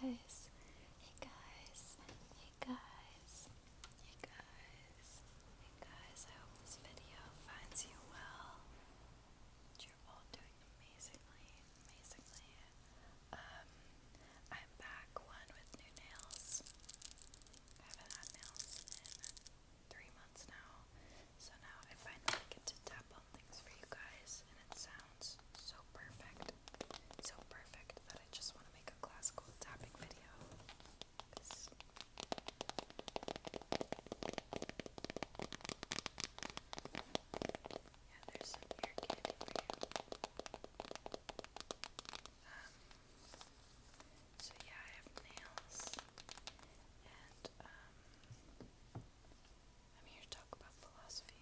guys, hey guys, hey guys, hey guys, hey guys, I hope this video finds you well. You're all doing amazingly. I'm back, one with new nails. I haven't had nails in 3 months now, so now I finally get to tap on things for you guys, and it sounds so perfect that I just want to make a classical tapping video. Yeah, there's some ear candy for you. So yeah, I have nails, and I'm here to talk about philosophy.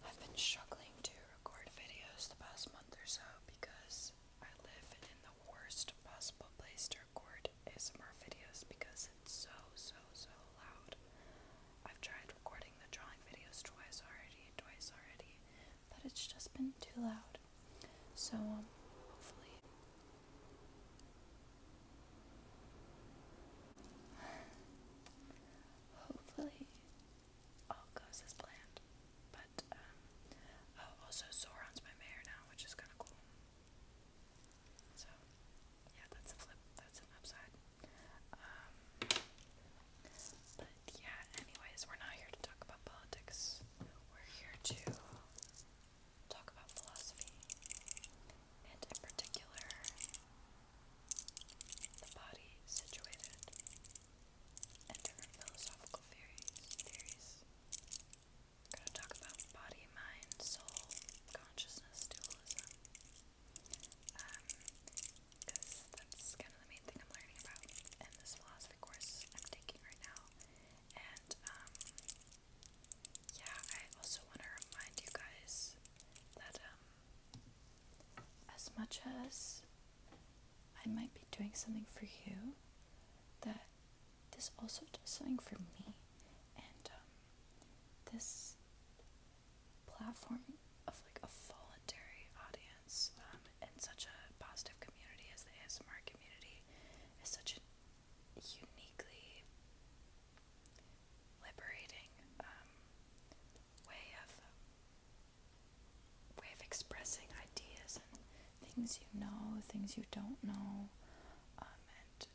I've been struggling to record videos the past month or so because I live in the worst possible place to record ASMR videos because it's so loud. I've tried recording the drawing videos twice already, but it's just been too loud. So hopefully all goes as planned. But also Sauron's my mayor now, which is kind of cool. So yeah, that's a flip. That's an upside. But yeah, anyways, we're not here to talk about politics. We're here to talk about philosophy, and in particular, the body situated, and different philosophical theories. We're going to talk about body, mind, soul, consciousness, dualism, because that's kind of the main thing I'm learning about in this philosophy course I'm taking right now. And yeah, I also want to remind you guys that as much as I might be doing something for you, that this also does something for me. And this platform of like a voluntary audience in such a positive community as the ASMR community is such a uniquely liberating way of expressing ideas and things you know, things you don't know, and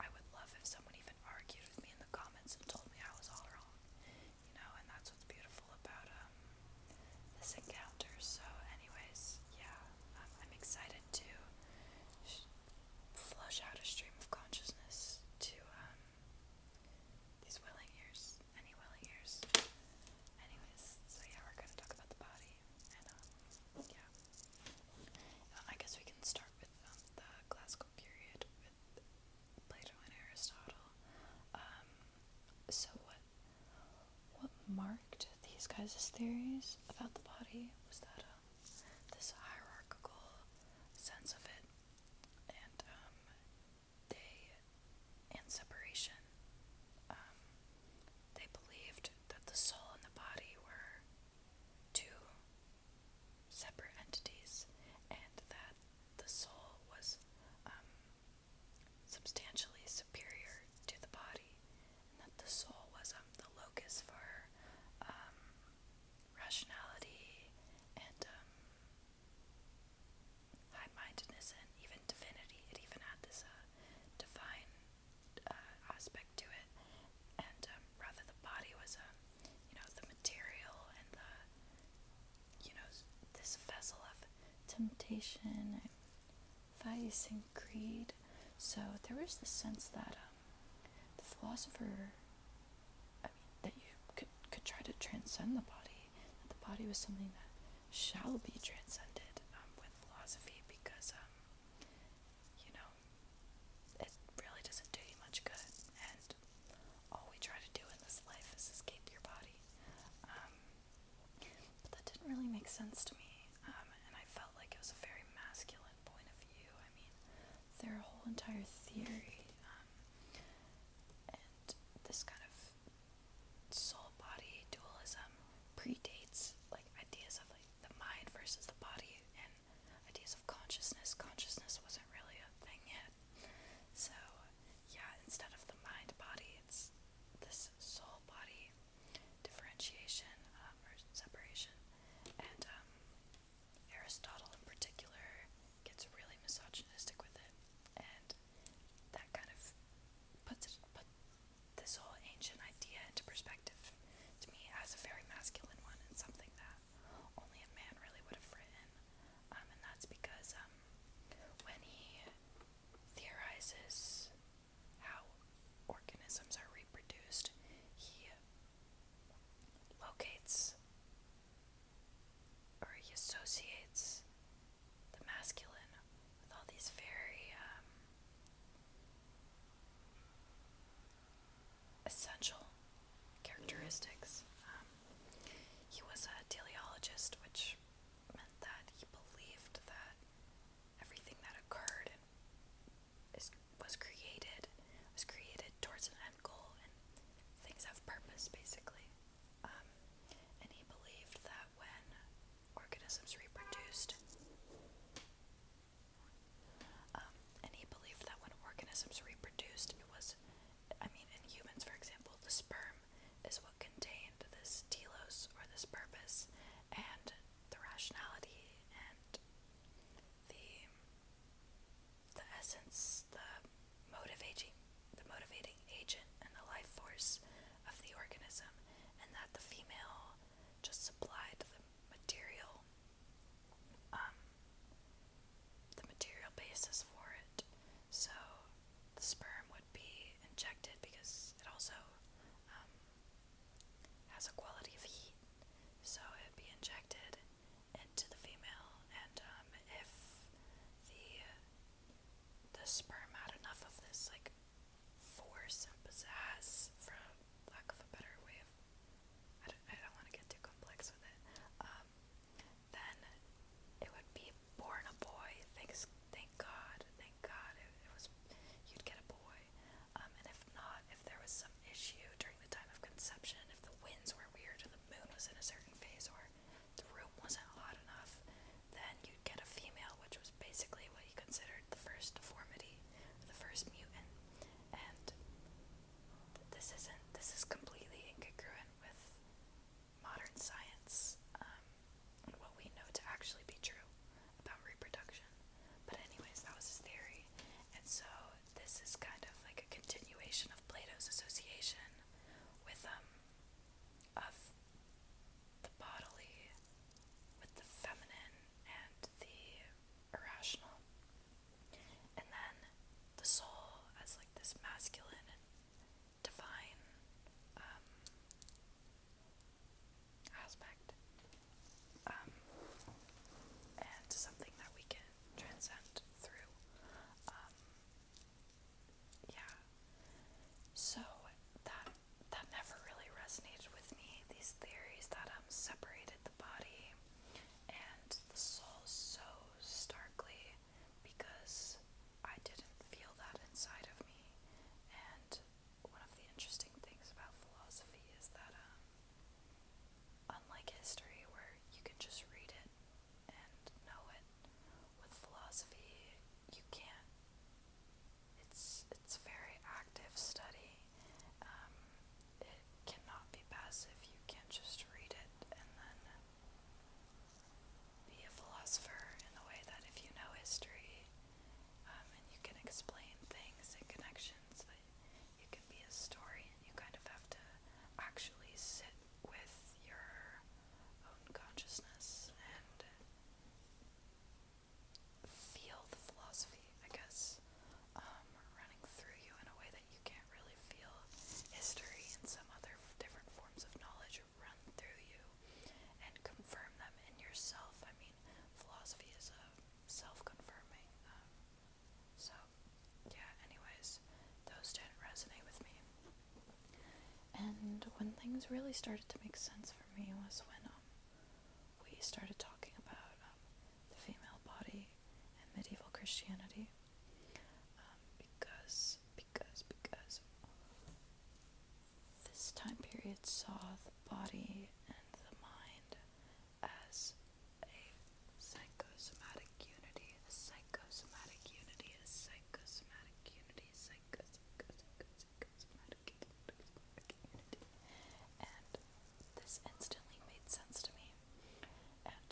I would love if someone even argued with me in the comments and told me I was all wrong, and that's what's beautiful about this encounter. So anyways, yeah, I'm excited to flush out a stream of consciousness to these willing ears, any willing ears. Anyways, so yeah, we're gonna talk about the body, and yeah, I guess we can start with the classical period with Plato and Aristotle. So what marked these guys' theories about the body was that this hierarchical sense of it, and separation. They believed that the soul and the body were two separate entities, and that the soul was substantially superior to the body, and that the soul was the locus for rationality and high-mindedness and even divinity. It even had this divine aspect to it, and rather the body was the material and this vessel of temptation and vice and greed. So there was the sense that the philosopher, that you could try to transcend the body, that the body was something that shall be transcended with philosophy, because it really doesn't do you much good, and all we try to do in this life is escape your body. But that didn't really make sense to me, and I felt like it was a very masculine point of view. I mean, their whole entire theory, and this kind of soul-body dualism predates like ideas of like the mind versus the body, and ideas of consciousness has a quality of heat, so it'd be injected into the female, and if the sperm had enough of this like force and pizzazz, for lack of a better way of, I don't want to get too complex with it, then it would be born a boy. Thank God, it was, you'd get a boy. And if not, if there was some issue during the time of conception, if the winds were weird or the moon was in a certain phase or the room wasn't hot enough, then you'd get a female, which was basically what you considered the first deformity, the first mutant. And this is completely incongruent with modern science, and what we know to actually be true about reproduction. But anyways, that was his theory. And so this is kind of like a continuation of Plato's association with of the bodily with the feminine and the irrational, and then the soul as like this masculine and divine aspect, and something that we can transcend through. Yeah. So that never really resonated with me. These theories that separated the body and the soul so starkly, because I didn't feel that inside of me. And one of the interesting things about philosophy is that unlike history, where you can just read it and know it, with philosophy you can't. It's very active study. It cannot be passive. You can't just read it and then be a philosopher in the way that if you know history, and you can explain things and connections, that you can be a historian. You kind of have to actually sit with your own consciousness and feel the philosophy, I guess, running through you in a way that you can't really feel history and some other different forms of knowledge run through you and confirm them in yourself. I mean, philosophy is self-confirming. So, yeah, anyways, those didn't resonate with me. And when things really started to make sense for me was when we started talking about the female body and medieval Christianity, because this time period saw the body and the mind as a psychosomatic unity, a psychosomatic unity, a psychosomatic unity, psychosomatic unity. And this instantly made sense to me. And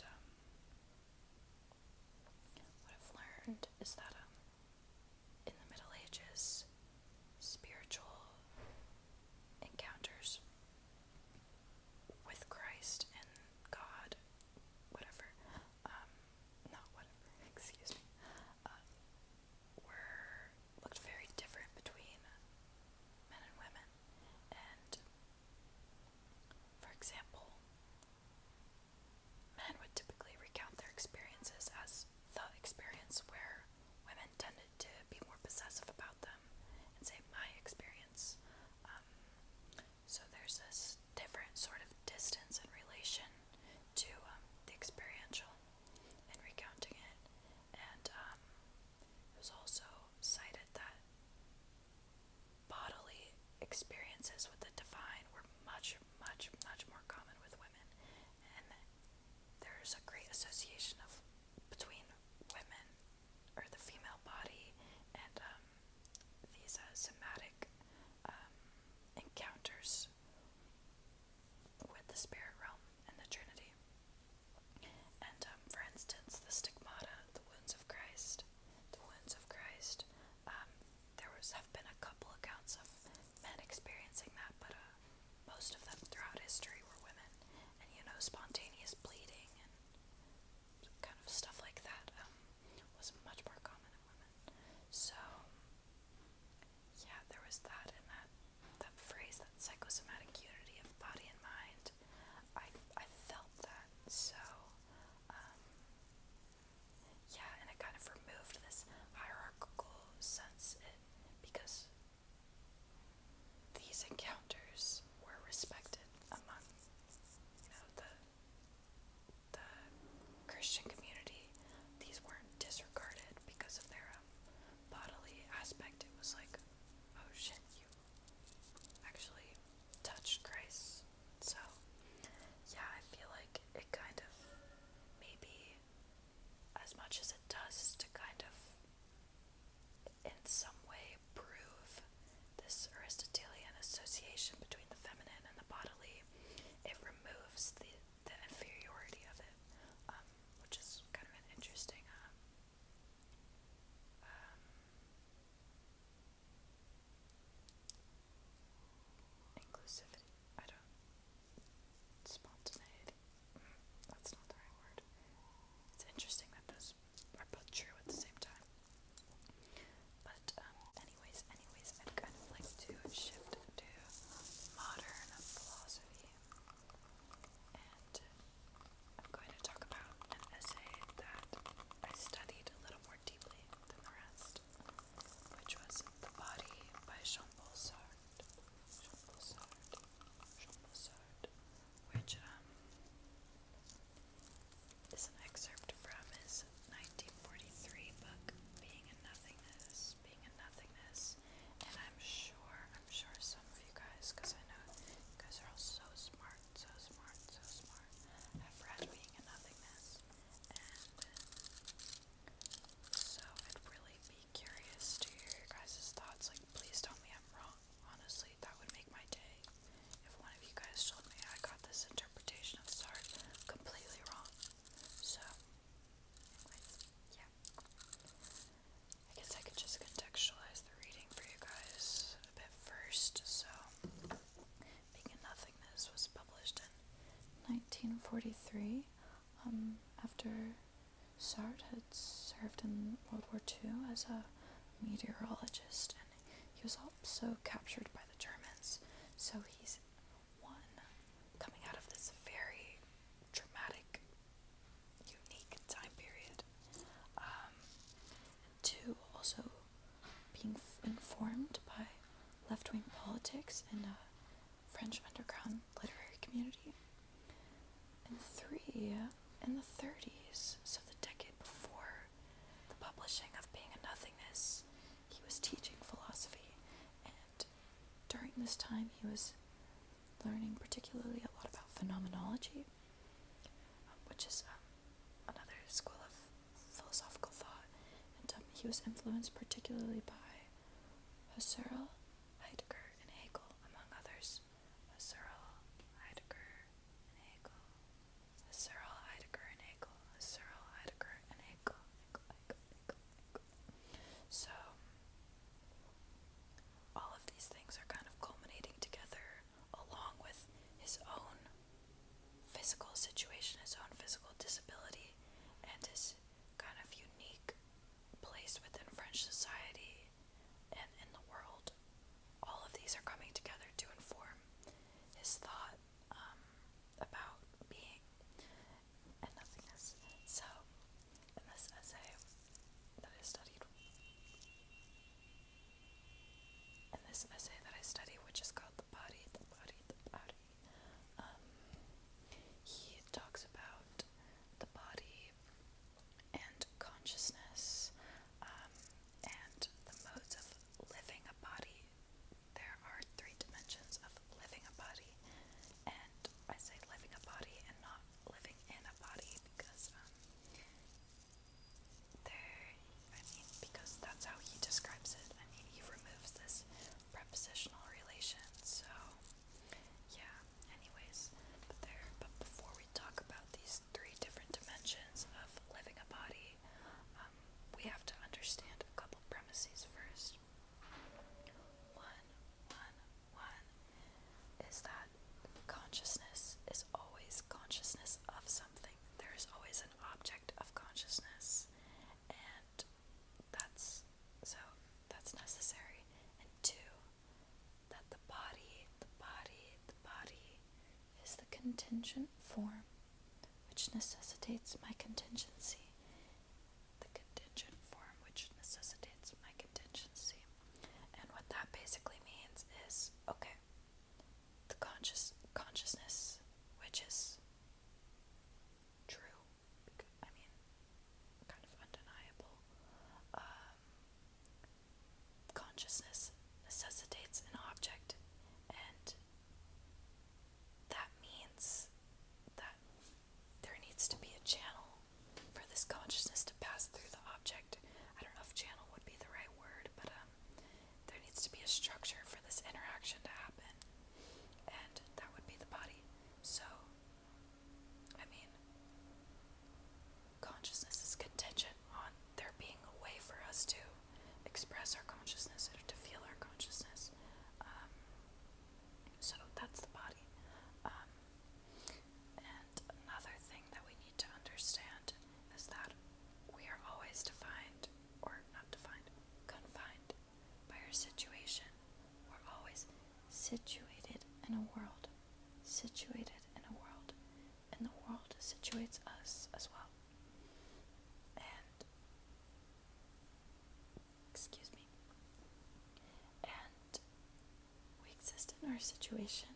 after Sartre had served in World War II as a meteorologist, and he was also captured by the Germans. So he's, one, coming out of this very dramatic, unique time period. Two, also being informed by left-wing politics in a French underground literary community. And three, in the 30s, so the decade before the publishing of Being a Nothingness, he was teaching philosophy, and during this time he was learning particularly a lot about phenomenology, which is another school of philosophical thought, and he was influenced particularly by Husserl, Heidegger, and Hegel, among others. Husserl, Heidegger, and Hegel. Husserl, Heidegger, and Hegel. Husserl, Heidegger, and Hegel. So, all of these things are kind of culminating together, along with his own physical situation, his own physical disability, and his kind of unique place within French society and in the world. All of these are coming together to inform his thought about being and nothingness. So, in this essay that I studied, which is called The Body, he talks about the body and consciousness, and the modes of living a body. There are 3 dimensions of living a body, and I say living a body and not living in a body because because that's how he describes it, and he removes this prepositional relation. So yeah, anyways, but before we talk about these 3 different dimensions of living a body, we have to understand a couple premises first. One is that consciousness is always consciousness of something. There is always an object of consciousness, and that's necessary. And 2, that the body is the contingent form which necessitates my contingency. And what that basically means is, okay, the consciousness, which is true, kind of undeniable. Consciousness necessitates an object, and that means that there needs to be a channel for this consciousness to pass through the object. I don't know if channel would be the right word, but there needs to be a structure for this interaction to happen, and that would be the body. So, consciousness is contingent on there being a way for us to express our consciousness or to feel our consciousness. So that's the body. And another thing that we need to understand is that we are always confined by our situation. We're always situated in a world. And the world situates us as well. And we exist in our situation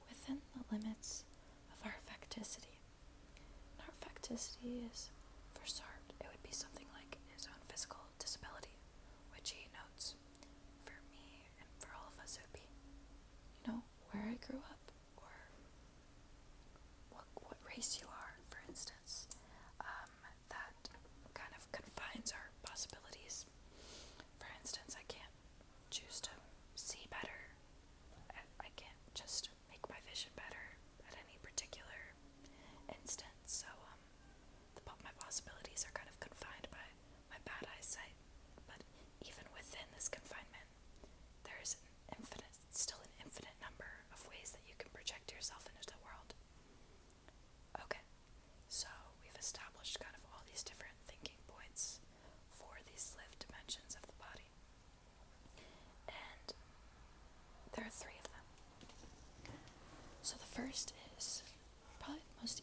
within the limits of our affecticity. And our affecticity is, for Sartre, it would be something like his own physical disability, which he notes. For me and for all of us, it would be, where I grew up, or what race you are, for instance. That kind of confines our possibilities. For instance, I can't choose to see better. I can't just make my vision better at any particular instance. So, my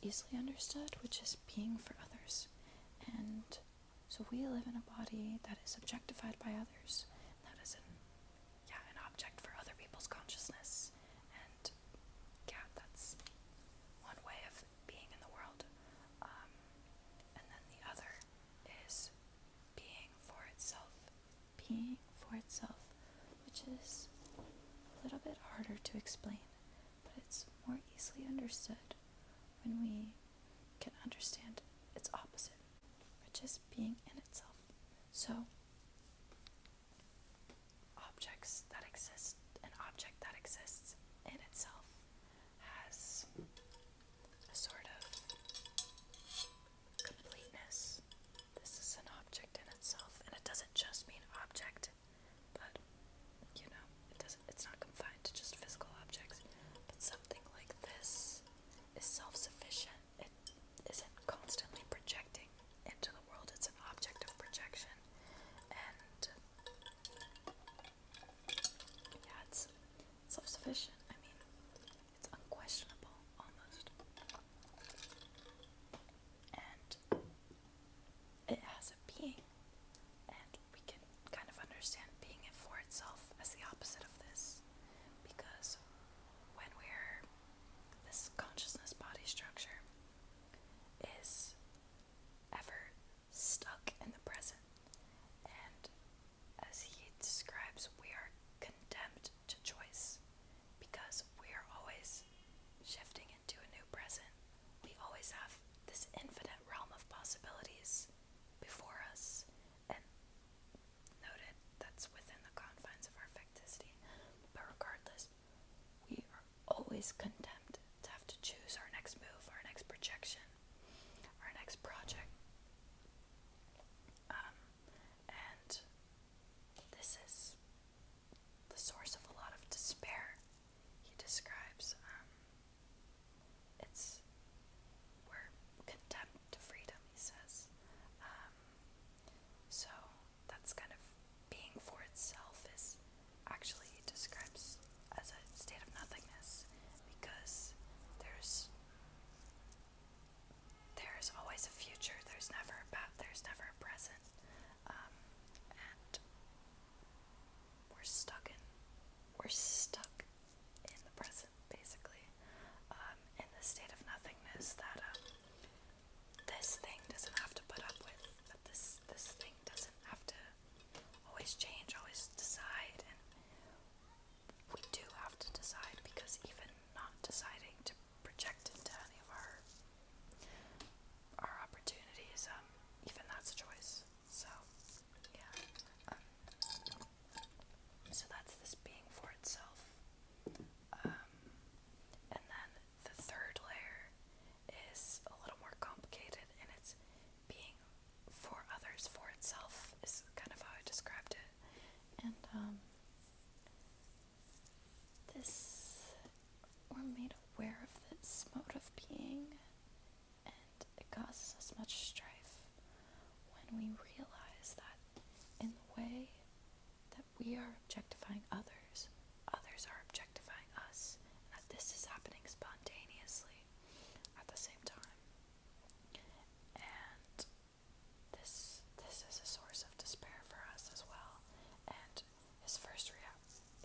easily understood, which is being for others. And so we live in a body that is objectified by others. That is an object for other people's consciousness. And yeah, that's one way of being in the world. And then the other is being for itself. Being for itself, which is a little bit harder to explain, but it's more easily understood when we can understand its opposite, which is being in itself. So, an object that exists in itself has a sort of completeness. This is an object in itself, and it doesn't just mean object, but it's not confined to just physical objects. But something like this is self-sufficient. It isn't constantly projecting into the world. It's an object of projection. And yeah, it's self-sufficient. I mean, it's unquestionable almost. And it has a being. And we can kind of understand being it for itself as the opposite of this. Because when this consciousness body structure is ever stuck in the present, and as he describes, we are condemned to choice because we are always shifting into a new present. We always have this infinite realm of possibilities before us, and noted that's within the confines of our facticity. But regardless, we are always condemned to have to choose our next move, our next projection, our next project. And this is the source of a lot of despair. He describes we're condemned to freedom, he says. So that's kind of being for itself is actually he describes as a state of nothingness, because there's always a future, there's never a present, and we're stuck in the present, basically, in the state of nothingness that this thing doesn't have to put up with, that this thing doesn't have to always change, always decide. And we do have to decide, because even not deciding to project into any of our opportunities, even that's a choice. So yeah, so that's this being for itself. And then the third layer is a little more complicated, and it's being for others for itself is kind of how I described it. And we're made aware of this mode of being, and it causes us much strife when we realize that in the way that we are objectifying others, others are objectifying us, and that this is happening spontaneously at the same time. And this is a source of despair for us as well. And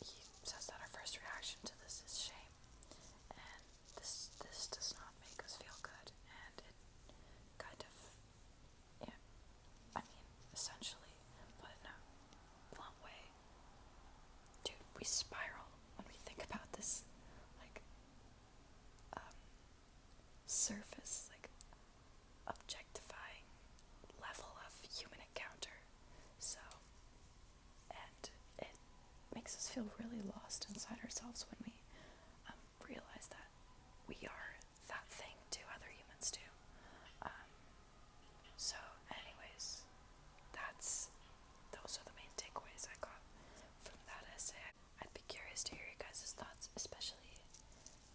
he says that our first reaction to this is shame, and this does not make us feel good, and it kind of, essentially, but in a blunt way, we spiral when we think about this, surface, objectifying level of human encounter. So, and it makes us feel really lost inside ourselves when we realize that we are that thing to other humans too. So anyways, those are the main takeaways I got from that essay. I'd be curious to hear you guys' thoughts, especially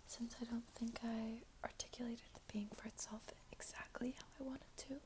since I don't think I articulated the being for itself exactly how I wanted to.